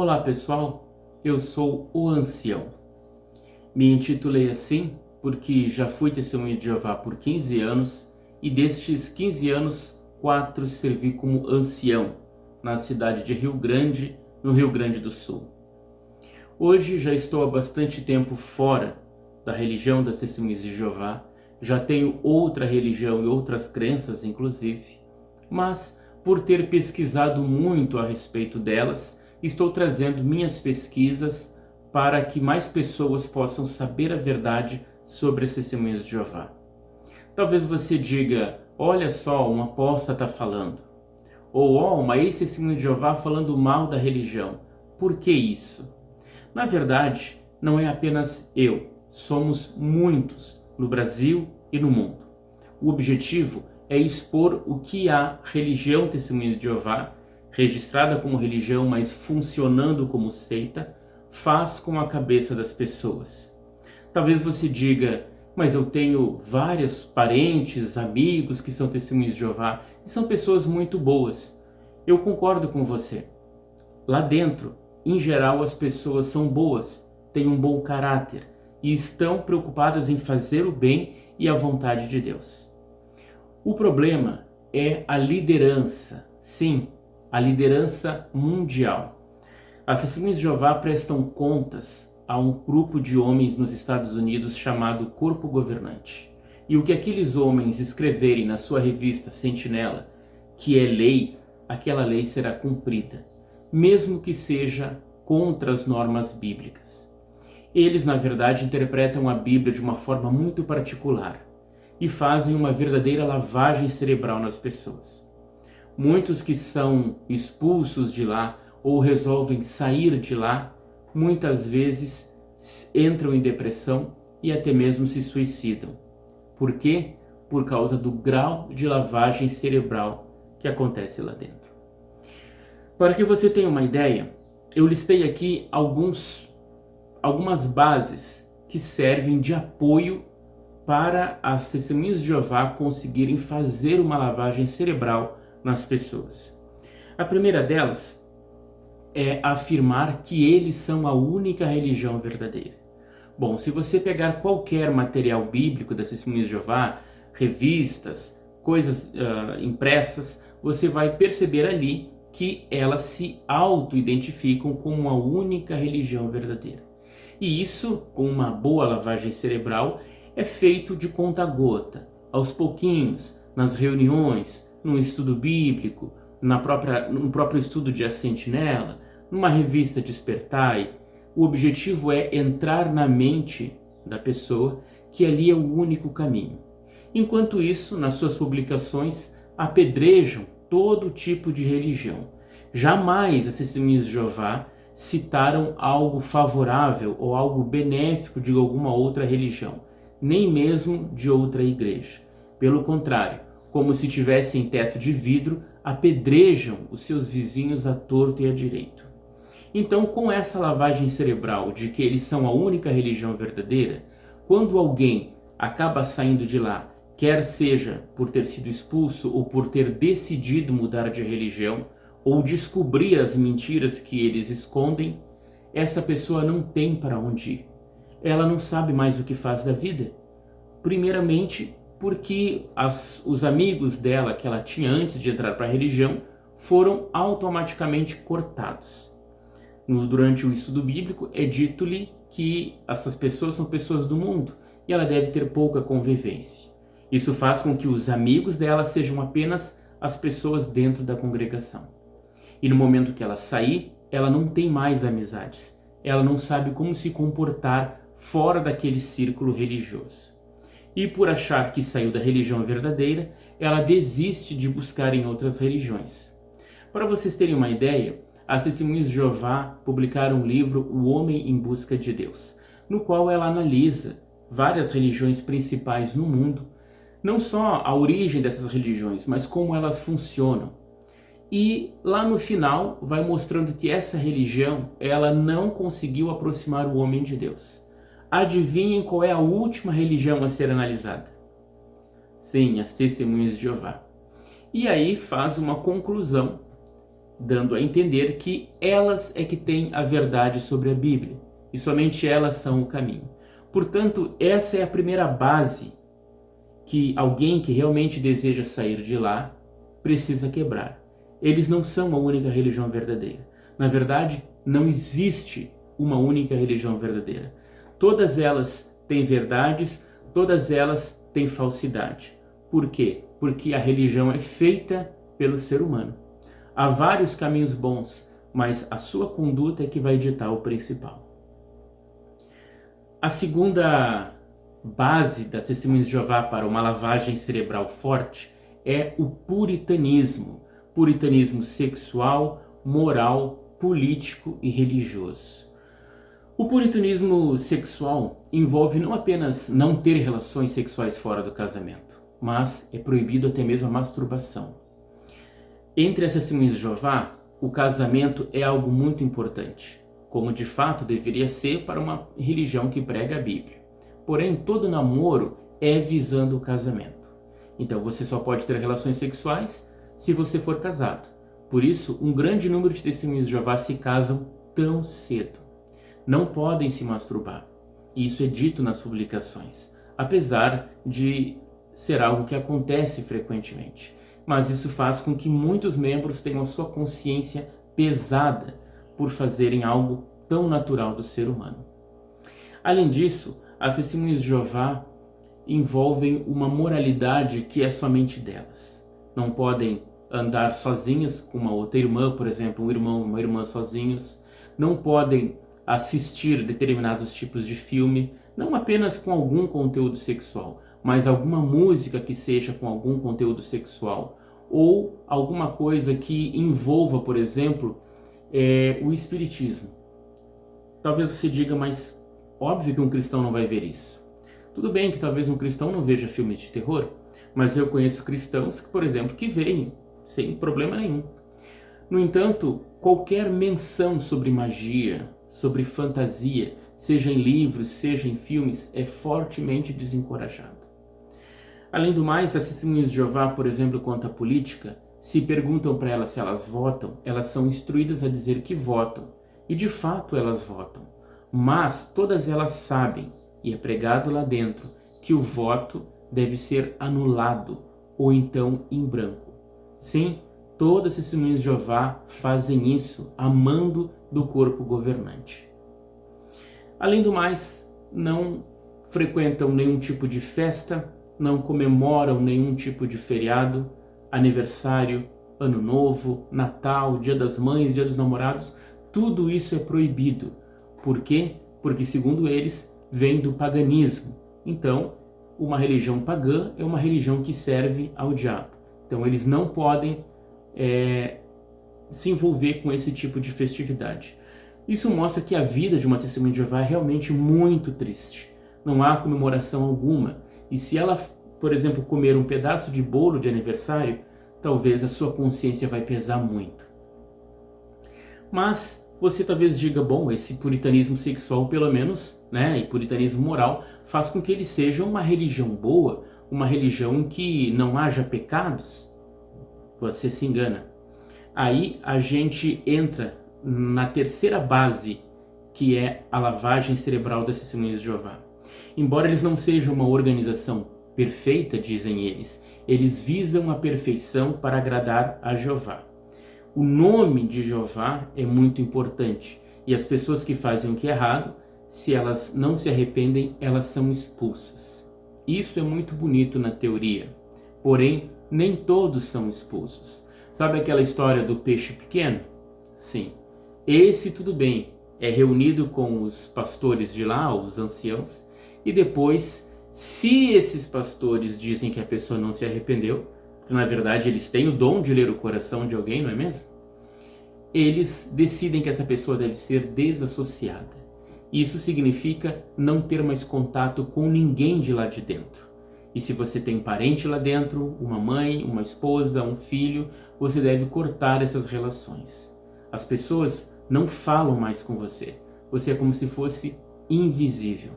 Olá pessoal, eu sou o Ancião. Me intitulei assim porque já fui testemunha de Jeová por 15 anos e destes 15 anos, 4 servi como ancião na cidade de Rio Grande, no Rio Grande do Sul. Hoje já estou há bastante tempo fora da religião das Testemunhas de Jeová, já tenho outra religião e outras crenças inclusive, mas por ter pesquisado muito a respeito delas, estou trazendo minhas pesquisas para que mais pessoas possam saber a verdade sobre as Testemunhas de Jeová. Talvez você diga, olha só, um apóstata está falando. Ou, uma ex-testemunha de Jeová falando mal da religião. Por que isso? Na verdade, não é apenas eu, somos muitos no Brasil e no mundo. O objetivo é expor o que a religião Testemunha de Jeová, registrada como religião, mas funcionando como seita, faz com a cabeça das pessoas. Talvez você diga, mas eu tenho vários parentes, amigos que são Testemunhas de Jeová e são pessoas muito boas. Eu concordo com você. Lá dentro, em geral, as pessoas são boas, têm um bom caráter e estão preocupadas em fazer o bem e a vontade de Deus. O problema é a liderança, sim, a liderança mundial. As Testemunhas de Jeová prestam contas a um grupo de homens nos Estados Unidos chamado Corpo Governante. E o que aqueles homens escreverem na sua revista Sentinela, que é lei, aquela lei será cumprida, mesmo que seja contra as normas bíblicas. Eles, na verdade, interpretam a Bíblia de uma forma muito particular e fazem uma verdadeira lavagem cerebral nas pessoas. Muitos que são expulsos de lá ou resolvem sair de lá, muitas vezes entram em depressão e até mesmo se suicidam. Por quê? Por causa do grau de lavagem cerebral que acontece lá dentro. Para que você tenha uma ideia, eu listei aqui algumas bases que servem de apoio para as Testemunhas de Jeová conseguirem fazer uma lavagem cerebral nas pessoas. A primeira delas é afirmar que eles são a única religião verdadeira. Bom, se você pegar qualquer material bíblico das Testemunhas de Jeová, revistas, coisas impressas, você vai perceber ali que elas se auto-identificam como a única religião verdadeira. E isso, com uma boa lavagem cerebral, é feito de conta-gota, aos pouquinhos, nas reuniões, num estudo bíblico, no próprio estudo de A Sentinela, numa revista Despertai. O objetivo é entrar na mente da pessoa que ali é o único caminho. Enquanto isso, nas suas publicações, apedrejam todo tipo de religião. Jamais as Testemunhas de Jeová citaram algo favorável ou algo benéfico de alguma outra religião, nem mesmo de outra igreja. Pelo contrário, como se tivessem teto de vidro, apedrejam os seus vizinhos à torto e à direito. Então, com essa lavagem cerebral de que eles são a única religião verdadeira, quando alguém acaba saindo de lá, quer seja por ter sido expulso ou por ter decidido mudar de religião, ou descobrir as mentiras que eles escondem, essa pessoa não tem para onde ir. Ela não sabe mais o que faz da vida. Primeiramente, porque os amigos dela que ela tinha antes de entrar para a religião foram automaticamente cortados. Durante o estudo bíblico é dito-lhe que essas pessoas são pessoas do mundo e ela deve ter pouca convivência. Isso faz com que os amigos dela sejam apenas as pessoas dentro da congregação. E no momento que ela sair, ela não tem mais amizades. Ela não sabe como se comportar fora daquele círculo religioso. E por achar que saiu da religião verdadeira, ela desiste de buscar em outras religiões. Para vocês terem uma ideia, as Testemunhas de Jeová publicaram um livro, O Homem em Busca de Deus, no qual ela analisa várias religiões principais no mundo, não só a origem dessas religiões, mas como elas funcionam. E lá no final vai mostrando que essa religião, ela não conseguiu aproximar o homem de Deus. Adivinhem qual é a última religião a ser analisada? Sim, as Testemunhas de Jeová. E aí faz uma conclusão dando a entender que elas é que têm a verdade sobre a Bíblia, e somente elas são o caminho. Portanto, essa é a primeira base que alguém que realmente deseja sair de lá precisa quebrar. Eles não são a única religião verdadeira. Na verdade, não existe uma única religião verdadeira. Todas elas têm verdades, todas elas têm falsidade. Por quê? Porque a religião é feita pelo ser humano. Há vários caminhos bons, mas a sua conduta é que vai ditar o principal. A segunda base das Testemunhas de Jeová para uma lavagem cerebral forte é o puritanismo. Puritanismo sexual, moral, político e religioso. O puritanismo sexual envolve não apenas não ter relações sexuais fora do casamento, mas é proibido até mesmo a masturbação. Entre as Testemunhas de Jeová, o casamento é algo muito importante, como de fato deveria ser para uma religião que prega a Bíblia. Porém, todo namoro é visando o casamento. Então você só pode ter relações sexuais se você for casado. Por isso, um grande número de Testemunhas de Jeová se casam tão cedo. Não podem se masturbar. E isso é dito nas publicações, apesar de ser algo que acontece frequentemente. Mas isso faz com que muitos membros tenham a sua consciência pesada por fazerem algo tão natural do ser humano. Além disso, as Testemunhas de Jeová envolvem uma moralidade que é somente delas. Não podem andar sozinhas com uma outra irmã, por exemplo, um irmão, uma irmã sozinhos. Não podem assistir determinados tipos de filme, não apenas com algum conteúdo sexual, mas alguma música que seja com algum conteúdo sexual, ou alguma coisa que envolva, por exemplo, o espiritismo. Talvez você diga, mas óbvio que um cristão não vai ver isso. Tudo bem que talvez um cristão não veja filmes de terror, mas eu conheço cristãos, por exemplo, que veem sem problema nenhum. No entanto, qualquer menção sobre magia, sobre fantasia, seja em livros, seja em filmes, é fortemente desencorajado. Além do mais, as Testemunhas de Jeová, por exemplo, quanto à política, se perguntam para elas se elas votam, elas são instruídas a dizer que votam. E de fato elas votam. Mas todas elas sabem, e é pregado lá dentro, que o voto deve ser anulado, ou então em branco. Sim, todas as Testemunhas de Jeová fazem isso a mando do corpo governante. Além do mais, não frequentam nenhum tipo de festa, não comemoram nenhum tipo de feriado, aniversário, Ano Novo, Natal, Dia das Mães, Dia dos Namorados, tudo isso é proibido. Por quê? Porque, segundo eles, vem do paganismo. Então, uma religião pagã é uma religião que serve ao diabo. Então, eles não podem se envolver com esse tipo de festividade. Isso mostra que a vida de uma Testemunha de Jeová é realmente muito triste. Não há comemoração alguma. E se ela, por exemplo, comer um pedaço de bolo de aniversário, talvez a sua consciência vai pesar muito. Mas você talvez diga, bom, esse puritanismo sexual, pelo menos, e puritanismo moral, faz com que ele seja uma religião boa, uma religião em que não haja pecados. Você se engana. Aí a gente entra na terceira base, que é a lavagem cerebral das Testemunhas de Jeová. Embora eles não sejam uma organização perfeita, dizem eles visam a perfeição para agradar a Jeová. O nome de Jeová é muito importante, e as pessoas que fazem o que é errado, se elas não se arrependem, elas são expulsas. Isso é muito bonito na teoria, porém nem todos são expulsos. Sabe aquela história do peixe pequeno? Sim. Esse, tudo bem, é reunido com os pastores de lá, os anciãos, e depois, se esses pastores dizem que a pessoa não se arrependeu, porque na verdade eles têm o dom de ler o coração de alguém, não é mesmo? Eles decidem que essa pessoa deve ser desassociada. Isso significa não ter mais contato com ninguém de lá de dentro. E se você tem parente lá dentro, uma mãe, uma esposa, um filho, você deve cortar essas relações. As pessoas não falam mais com você. Você é como se fosse invisível.